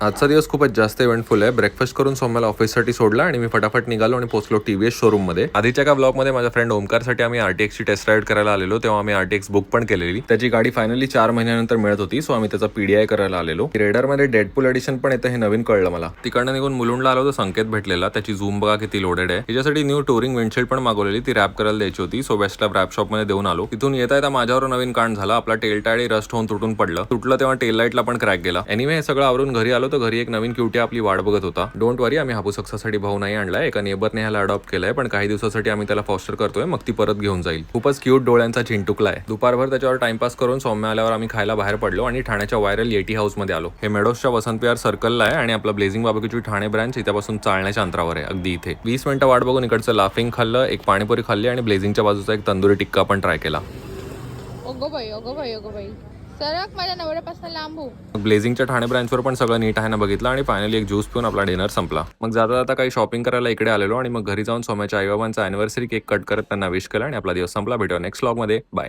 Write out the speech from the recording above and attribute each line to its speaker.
Speaker 1: आजचा दिवस खूपच जास्त इव्हेंटफुल आहे. ब्रेकफास्ट करून सौम्याला ऑफिससाठी सोडला आणि मी फटाफट निघालो आणि पोहोचलो टीव्हीएस शोरूम मध्ये. आधीच्या का ब्लॉगमध्ये माझ्या फ्रेंड ओमकारसाठी आम्ही आरटीएक्सची टेस्ट राईड करायला आलेलो, तेव्हा आम्ही आरटीएक्स बुक पण केलेली. त्याची गाडी फायनली 4 महिन्यानंतर मिळत होती, सो आम्ही त्याचा पीडीआय करायला आलेलो. रेडर मध्ये डेडपूल एडिशन पण येतं हे नवीन कळलं मला. तिकडनं निघून मुलुंडला आलो तर संकेत भेटलेला. त्याची झूम बघा किती लोडेड आहे. त्याच्यासाठी न्यू टुरिंग विंडशील्ड पण मागवलेली, ती रॅप करायला द्यायची होती. सो वेस्टला रॅप शॉप मध्ये देऊन आलो. तिथून येता माझ्यावर नवीन कांड झाला. आपला टेल टाळी रस्ट होऊन तुटून पडलं. तुटलं तेव्हा टेल लाईटला पण क्रॅक गेला. एनिवे हे सगळं आवरून घरी आलो तर घरी एक नवीन क्यूटी आपली वाट बघत होता. डोंट वरी, आम्ही हापूस सक्सासाठी भाऊ नाही आणलाय. एका नेबरने ह्याला अडॉप्ट केलाय, पण काही दिवसासाठी आम्ही त्याला फॉस्टर करतोय, मग ती परत घेऊन जाईल. खूपच क्यूट डोळ्यांचा चिंटुकला आहे. दुपारभर त्याच्यावर टाइमपास करून सौम्य आल्यावर आम्ही खायला बाहेर पडलो आणि ठाण्याच्या व्हायरल येटी हाऊस मध्ये आलो. हे मेडोसच्या वसंत विहार सर्कलला आहे आणि आपला ब्लेझिंग बार्बेक्यूची ठाणे ब्रांच इथपासून चालण्याच्या अंतरावर आहे. अगदी इथे 20 मिनिटं वाट बघून इकडचं लाफिंग खाल्लं, एक पाणीपुरी खाल्ली आणि ब्लेझिंगच्या बाजूचा एक तंदुरी टिक्का पण ट्राय केला.
Speaker 2: अगो बाई सरक माझ्या नवऱ्यापासून लांब हो.
Speaker 1: ब्लेझिंगच्या ठाणे ब्रांचवर पण सगळं नीट आहे ना बघितलं आणि फायनली एक ज्यूस पिऊन आपला डिनर संपला. मग जाता जाता काही शॉपिंग करायला इकडे आलेलो आणि मग घरी जाऊन सौम्याच्या आईबाबांचा अॅनिव्हर्सरी केक कट करत त्यांना विश केला आणि आपला दिवस संपला. भेटूया नेक्स्ट व्लॉग मध्ये. बाय.